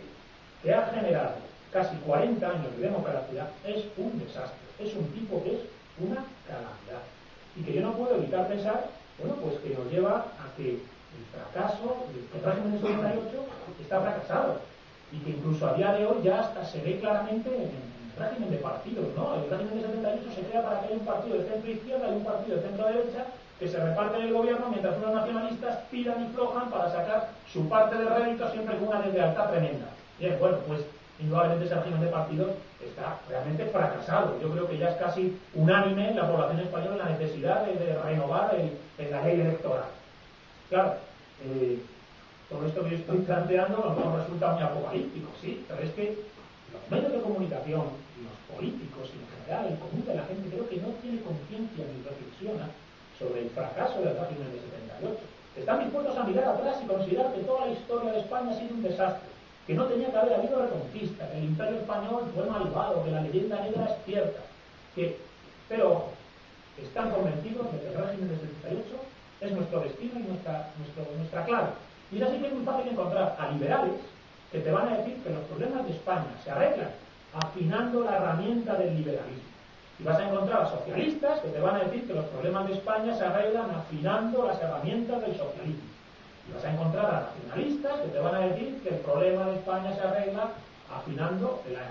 que ha generado casi 40 años de democracia, es un desastre. Es un tipo que es una calamidad. Y que yo no puedo evitar pensar, bueno, pues que nos lleva a que el fracaso del régimen del 78 está fracasado. Y que incluso a día de hoy ya hasta se ve claramente en el régimen de partidos, ¿no? El régimen del 78 se crea para que haya un partido de centro-izquierda y un partido de centro-derecha que se reparten el gobierno mientras unos nacionalistas tiran y flojan para sacar su parte de rédito siempre con una deslealtad tremenda. Bien, bueno, pues indudablemente ese régimen de partidos está realmente fracasado. Yo creo que ya es casi unánime en la población española la necesidad de renovar la ley electoral. Claro, todo esto que yo estoy planteando nos resulta muy apocalíptico, sí, pero es que los medios de comunicación, los políticos y en general el común de la gente creo que no tiene conciencia ni reflexiona sobre el fracaso del régimen del 78. Están dispuestos a mirar atrás y considerar que toda la historia de España ha sido un desastre, que no tenía que haber habido reconquista, que el imperio español fue malvado, que la leyenda negra es cierta, pero ojo, están convencidos de que el régimen del 78 es nuestro destino y nuestra clave. Y es así que es muy fácil encontrar a liberales que te van a decir que los problemas de España se arreglan afinando la herramienta del liberalismo. Y vas a encontrar a socialistas que te van a decir que los problemas de España se arreglan afinando las herramientas del socialismo. Y vas a encontrar a nacionalistas que te van a decir que el problema de España se arregla afinando la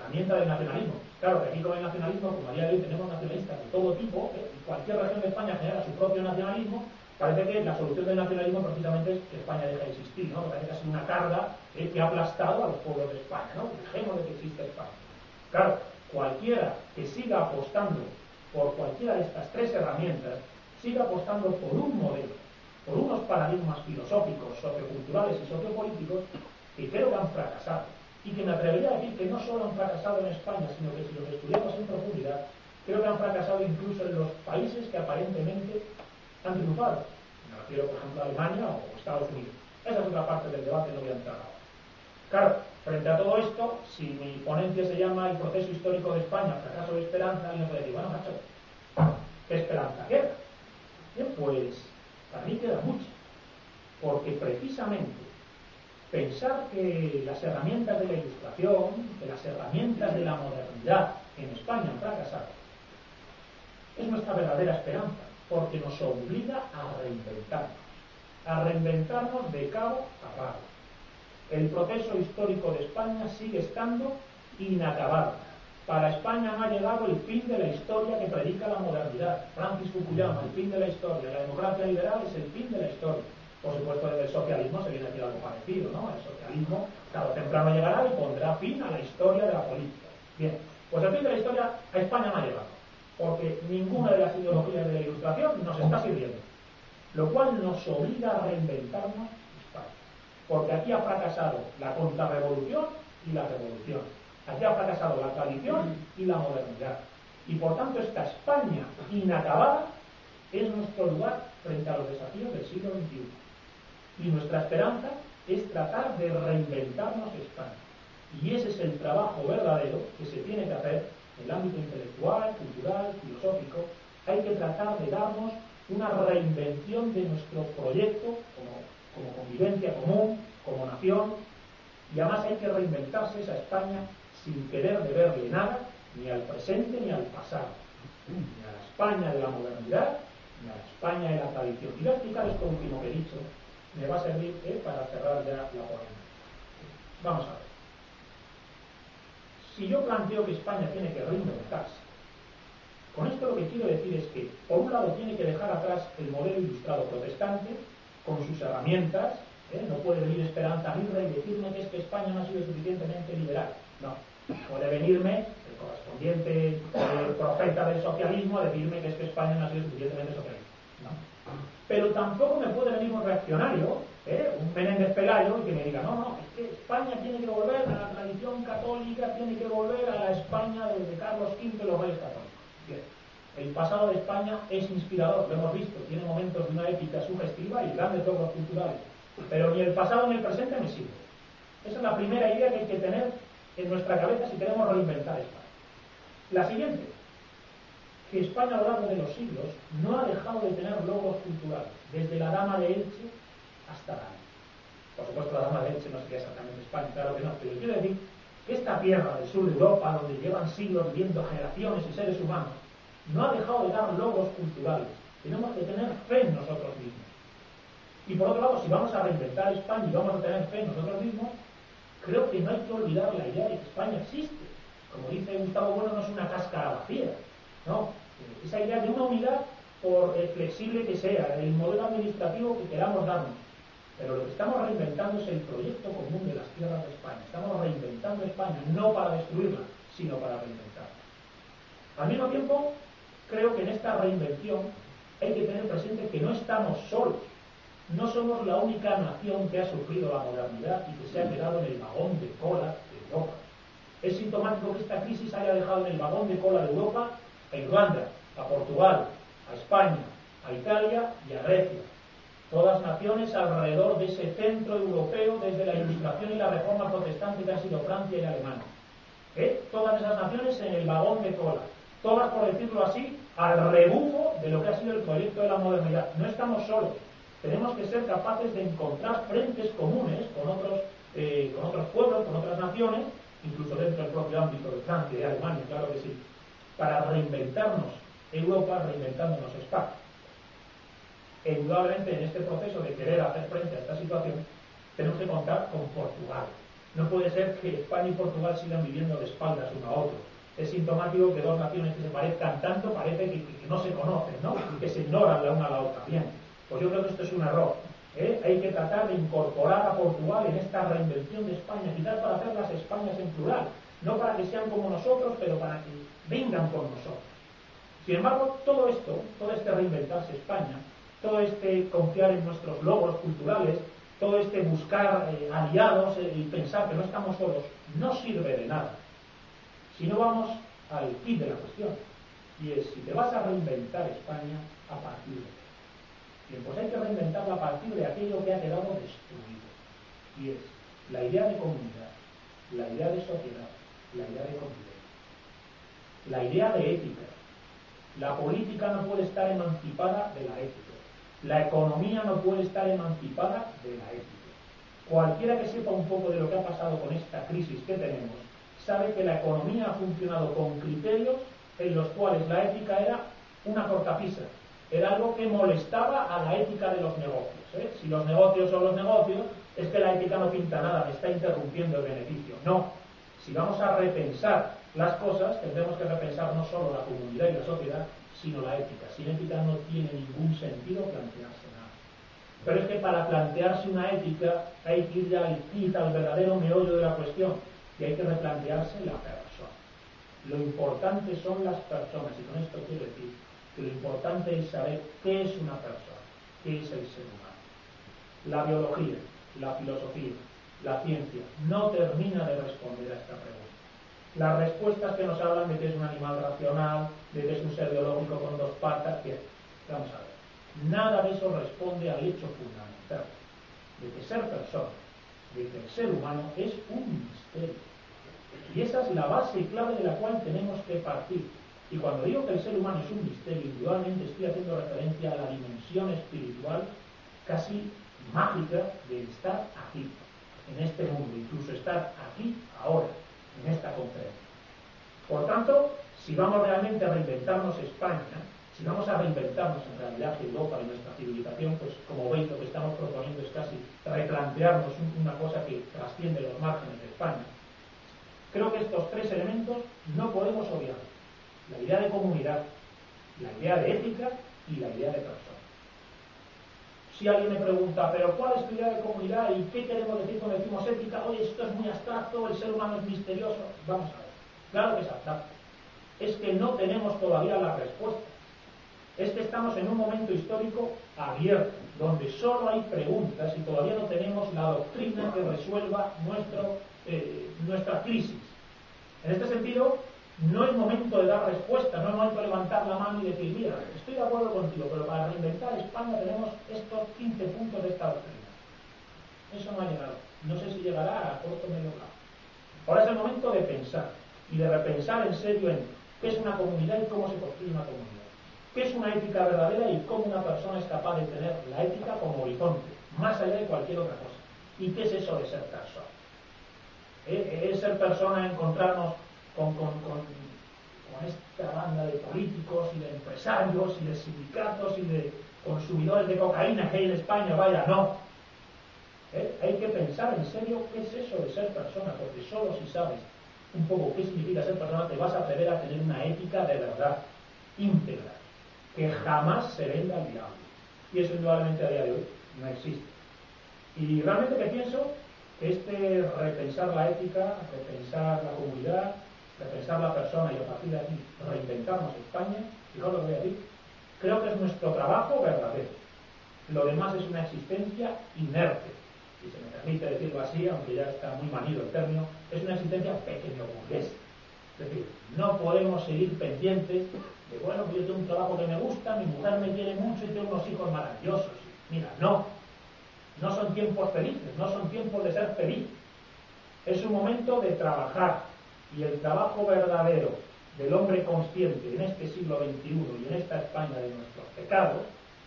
herramienta del nacionalismo. Claro que aquí con el nacionalismo, como a día de hoy tenemos nacionalistas de todo tipo, y cualquier región de España genera su propio nacionalismo, parece que la solución del nacionalismo precisamente es que España deje de existir, ¿no? Parece que ha sido una carga que ha aplastado a los pueblos de España, ¿no? Dejemos de que exista España. Claro, cualquiera que siga apostando por cualquiera de estas tres herramientas, siga apostando por un modelo, por unos paradigmas filosóficos, socioculturales y sociopolíticos que creo que han fracasado y que me atrevería a decir que no solo han fracasado en España, sino que si los estudiamos en profundidad, creo que han fracasado incluso en los países que aparentemente han triunfado. Me refiero, por ejemplo, a Alemania o Estados Unidos. Esa es otra parte del debate, no voy a entrar ahora. Claro, frente a todo esto, si mi ponencia se llama El proceso histórico de España, fracaso de esperanza, alguien puede decir, bueno, macho, ¿qué esperanza queda? Bien, pues para mí queda mucho, porque precisamente pensar que las herramientas de la ilustración, que las herramientas de la modernidad en España han fracasado, es nuestra verdadera esperanza, porque nos obliga a reinventarnos de cabo a rabo. El proceso histórico de España sigue estando inacabado. Para España no ha llegado el fin de la historia que predica la modernidad. Francis Fukuyama, el fin de la historia. La democracia liberal es el fin de la historia. Por supuesto, desde el socialismo se viene a decir algo parecido, ¿no? El socialismo, tarde o temprano llegará y pondrá fin a la historia de la política. Bien, pues el fin de la historia a España no ha llegado, porque ninguna de las ideologías de la Ilustración nos está sirviendo, lo cual nos obliga a reinventarnos España, porque aquí ha fracasado la contrarrevolución y la revolución, aquí ha fracasado la tradición y la modernidad, y por tanto esta España inacabada es nuestro lugar frente a los desafíos del siglo XXI, y nuestra esperanza es tratar de reinventarnos España, y ese es el trabajo verdadero que se tiene que hacer en el ámbito intelectual, cultural, filosófico. Hay que tratar de darnos una reinvención de nuestro proyecto como convivencia común, como nación, y además hay que reinventarse esa España sin querer deberle nada ni al presente ni al pasado, ni a la España de la modernidad ni a la España de la tradición. Y voy a explicar esto último que he dicho, me va a servir para cerrar ya la ponencia. Vamos a ver. Si yo planteo que España tiene que reinventarse, con esto lo que quiero decir es que, por un lado, tiene que dejar atrás el modelo ilustrado protestante, con sus herramientas, no puede venir Esperanza Aguirre y decirme que es que España no ha sido suficientemente liberal. No, puede venirme el correspondiente profeta del socialismo a decirme que es que España no ha sido suficientemente socialista. No. Pero tampoco me puede venir un reaccionario, un Menéndez Pelayo, y que me diga, no, es que España tiene que volver a la tradición católica, tiene que volver a la España de Carlos V y los reyes católicos. Bien. El pasado de España es inspirador, lo hemos visto, tiene momentos de una épica sugestiva y grandes logros culturales, pero ni el pasado ni el presente me sirve. Esa es la primera idea que hay que tener en nuestra cabeza si queremos reinventar España. La siguiente, que España a lo largo de los siglos no ha dejado de tener logros culturales, desde la Dama de Elche hasta la... Por supuesto, la Dama de Elche no sería exactamente España, claro que no, pero quiero decir que esta tierra del sur de Europa, donde llevan siglos viviendo generaciones y seres humanos, no ha dejado de dar logros culturales. Tenemos que tener fe en nosotros mismos. Y por otro lado, si vamos a reinventar España y vamos a tener fe en nosotros mismos, creo que no hay que olvidar la idea de que España existe. Como dice Gustavo Bueno, no es una cáscara vacía, ¿no? Esa idea de una unidad, por flexible que sea, el modelo administrativo que queramos darnos. Pero lo que estamos reinventando es el proyecto común de las tierras de España. Estamos reinventando España, no para destruirla, sino para reinventarla. Al mismo tiempo, creo que en esta reinvención hay que tener presente que no estamos solos. No somos la única nación que ha sufrido la modernidad y que se ha quedado en el vagón de cola de Europa. Es sintomático que esta crisis haya dejado en el vagón de cola de Europa a Irlanda, a Portugal, a España, a Italia y a Grecia. Todas naciones alrededor de ese centro europeo desde la Ilustración y la Reforma Protestante que han sido Francia y Alemania. Todas esas naciones en el vagón de cola. Todas, por decirlo así, al rebufo de lo que ha sido el proyecto de la modernidad. No estamos solos. Tenemos que ser capaces de encontrar frentes comunes con otros pueblos, con otras naciones, incluso dentro del propio ámbito de Francia y de Alemania, claro que sí, para reinventarnos Europa, reinventándonos España. E indudablemente en este proceso de querer hacer frente a esta situación, tenemos que contar con Portugal. No puede ser que España y Portugal sigan viviendo de espaldas uno a otro. Es sintomático que dos naciones que se parezcan tanto parece que no se conocen, ¿no? Y que se ignoran la una a la otra. Bien, pues yo creo que esto es un error. Hay que tratar de incorporar a Portugal en esta reinvención de España, quizás para hacer las Españas en plural, no para que sean como nosotros, pero para que vengan con nosotros. Sin embargo, todo esto, todo este reinventarse España, todo este confiar en nuestros logros culturales, todo este buscar aliados y pensar que no estamos solos, no sirve de nada. Si no vamos al quid de la cuestión, y es si te vas a reinventar España, a partir de qué. Bien, pues hay que reinventarla a partir de aquello que ha quedado destruido, y es la idea de comunidad, la idea de sociedad, la idea de convivencia, la idea de ética. La política no puede estar emancipada de la ética. La economía no puede estar emancipada de la ética. Cualquiera que sepa un poco de lo que ha pasado con esta crisis que tenemos, sabe que la economía ha funcionado con criterios en los cuales la ética era una cortapisa. Era algo que molestaba a la ética de los negocios. Si los negocios son los negocios, es que la ética no pinta nada, me está interrumpiendo el beneficio. No. Si vamos a repensar las cosas, tendremos que repensar no solo la comunidad y la sociedad, sino la ética. Sin ética no tiene ningún sentido plantearse nada. Pero es que para plantearse una ética hay que ir al verdadero meollo de la cuestión, y hay que replantearse la persona. Lo importante son las personas, y con esto quiero decir que lo importante es saber qué es una persona, qué es el ser humano. La biología, la filosofía, la ciencia no termina de responder a esta pregunta. Las respuestas que nos hablan de que es un animal racional, de que es un ser biológico con dos patas, bien, vamos a ver. Nada de eso responde al hecho fundamental, de que ser persona, de que el ser humano es un misterio. Y esa es la base clave de la cual tenemos que partir. Y cuando digo que el ser humano es un misterio, indudablemente estoy haciendo referencia a la dimensión espiritual casi mágica de estar aquí, en este mundo, incluso estar aquí, ahora, en esta conferencia. Por tanto, si vamos realmente a reinventarnos España, si vamos a reinventarnos en realidad Europa y nuestra civilización, pues como veis lo que estamos proponiendo es casi replantearnos una cosa que trasciende los márgenes de España. Creo que estos tres elementos no podemos obviar: la idea de comunidad, la idea de ética y la idea de persona. Si alguien me pregunta, ¿pero cuál es tu idea de comunidad y qué queremos decir cuando decimos ética? Oye, esto es muy abstracto, el ser humano es misterioso. Vamos a ver, claro que es abstracto. Es que no tenemos todavía la respuesta. Es que estamos en un momento histórico abierto, donde solo hay preguntas y todavía no tenemos la doctrina que resuelva nuestra crisis. En este sentido, no es momento de dar respuesta, no es momento de levantar la mano y decir, mira, estoy de acuerdo contigo, pero para reinventar España tenemos estos 15 puntos de esta doctrina. Eso no ha llegado. No sé si llegará a corto o medio plazo. Ahora es el momento de pensar y de repensar en serio en qué es una comunidad y cómo se construye una comunidad. ¿Qué es una ética verdadera y cómo una persona es capaz de tener la ética como horizonte, más allá de cualquier otra cosa? ¿Y qué es eso de ser persona? Es ser persona, encontrarnos con esta banda de políticos y de empresarios y de sindicatos y de consumidores de cocaína que hay en España, vaya, no. Hay que pensar en serio qué es eso de ser persona, porque solo si sabes un poco qué significa ser persona te vas a atrever a tener una ética de verdad, íntegra, que jamás se venda al diablo. Y eso indudablemente a día de hoy no existe. Y realmente que pienso que repensar la ética, repensar la comunidad, repensar la persona y a partir de aquí reinventarnos España, fijaos lo que voy a decir, creo que es nuestro trabajo verdadero. Lo demás es una existencia inerte, y se me permite decirlo así, aunque ya está muy manido el término, es una existencia pequeño burguesa. Es decir, no podemos seguir pendientes de, bueno, yo tengo un trabajo que me gusta, mi mujer me quiere mucho y tengo unos hijos maravillosos. Mira, no son tiempos felices, no son tiempos de ser feliz. Es un momento de trabajar, y el trabajo verdadero del hombre consciente en este siglo XXI y en esta España de nuestros pecados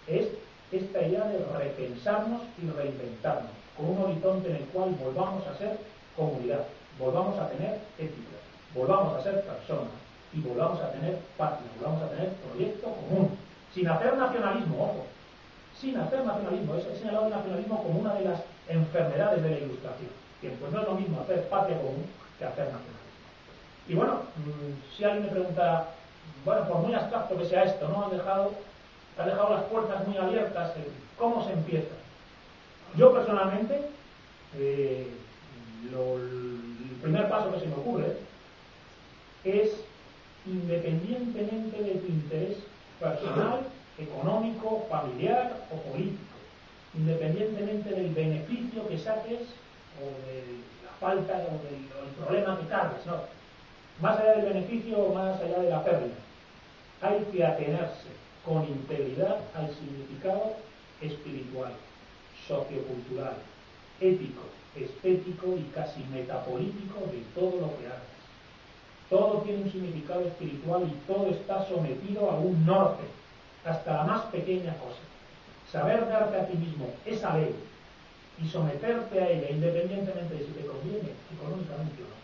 es esta idea de repensarnos y reinventarnos con un horizonte en el cual volvamos a ser comunidad, volvamos a tener ética, volvamos a ser personas y volvamos a tener patria, volvamos a tener proyecto común, sin hacer nacionalismo, ojo, sin hacer nacionalismo. He señalado el nacionalismo como una de las enfermedades de la Ilustración. Bien, pues no es lo mismo hacer patria común que hacer nacionalismo. Y bueno, si alguien me pregunta, bueno, por muy abstracto que sea esto, ¿no? Has dejado las puertas muy abiertas, ¿cómo se empieza? Yo personalmente, el primer paso que se me ocurre es, independientemente de tu interés personal, económico, familiar o político, independientemente del beneficio que saques o de la falta o del problema que cargues, ¿no? Más allá del beneficio o más allá de la pérdida, hay que atenerse con integridad al significado espiritual, sociocultural, ético, estético y casi metapolítico de todo lo que hagas. Todo tiene un significado espiritual y todo está sometido a un norte, hasta la más pequeña cosa. Saber darte a ti mismo esa ley y someterte a ella independientemente de si te conviene económicamente o no,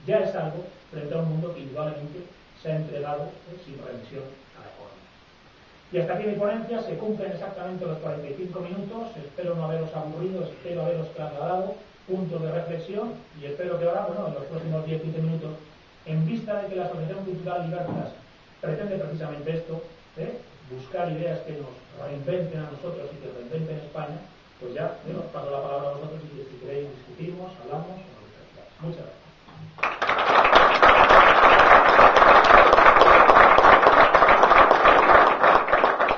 ya es algo frente a un mundo que indudablemente se ha entregado sin remisión a la economía. Y hasta aquí mi ponencia. Se cumplen exactamente los 45 minutos. Espero no haberos aburrido, espero haberos trasladado puntos de reflexión y espero que ahora, bueno, en los próximos 10-15 minutos, en vista de que la Asociación Cultural Libertas pretende precisamente esto, buscar ideas que nos reinventen a nosotros y que reinventen España, pues ya os paso la palabra a vosotros y si queréis discutimos, hablamos o lo que queráis. Muchas gracias.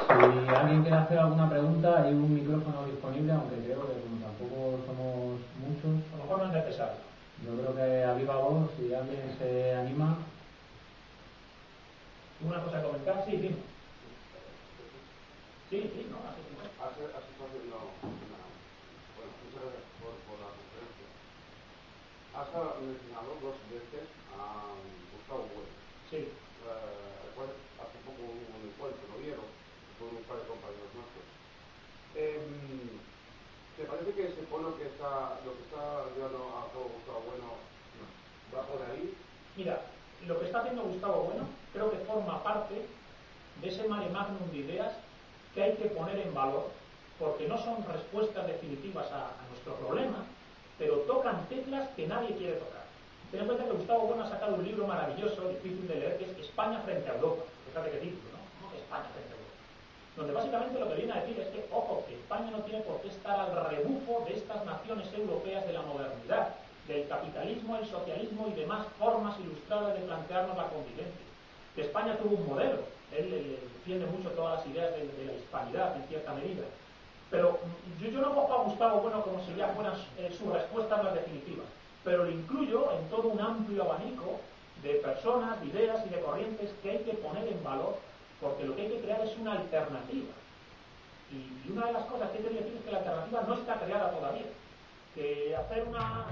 Si alguien quiere hacer alguna pregunta, hay un micrófono disponible, aunque creo que como tampoco somos muchos, A lo mejor no es necesario. yo creo que a viva voz, si alguien se anima. ¿Una cosa a comentar? Sí, dime. Sí, no, así fácil, no. Bueno, muchas gracias por la conferencia. Has mencionado 2 veces a Gustavo Bueno. Sí. Hace poco hubo un encuentro, ¿no vieron? Con un par de compañeros nuestros. ¿Te parece que ese lo que está llevando a cabo Gustavo Bueno va por ahí? Mira, lo que está haciendo Gustavo Bueno creo que forma parte de ese mare magnum de ideas que hay que poner en valor, porque no son respuestas definitivas a nuestro problema, pero tocan teclas que nadie quiere tocar. Ten en cuenta que Gustavo Bueno ha sacado un libro maravilloso, difícil de leer, que es España frente a Europa. Fíjate qué título, ¿no? ¿Cómo que España frente a Europa? Donde básicamente lo que viene a decir es que, ojo, que España no tiene por qué estar al rebufo de estas naciones europeas de la modernidad, del capitalismo, el socialismo y demás formas ilustradas de plantearnos la convivencia. Que España tuvo un modelo, él defiende mucho todas las ideas de la hispanidad en cierta medida, pero yo no cojo a Gustavo Bueno como si ya fueran sus respuestas las definitivas, pero lo incluyo en todo un amplio abanico de personas, de ideas y de corrientes que hay que poner en valor, porque lo que hay que crear es una alternativa. Y una de las cosas que hay que decir es que la alternativa no está creada todavía, que hacer una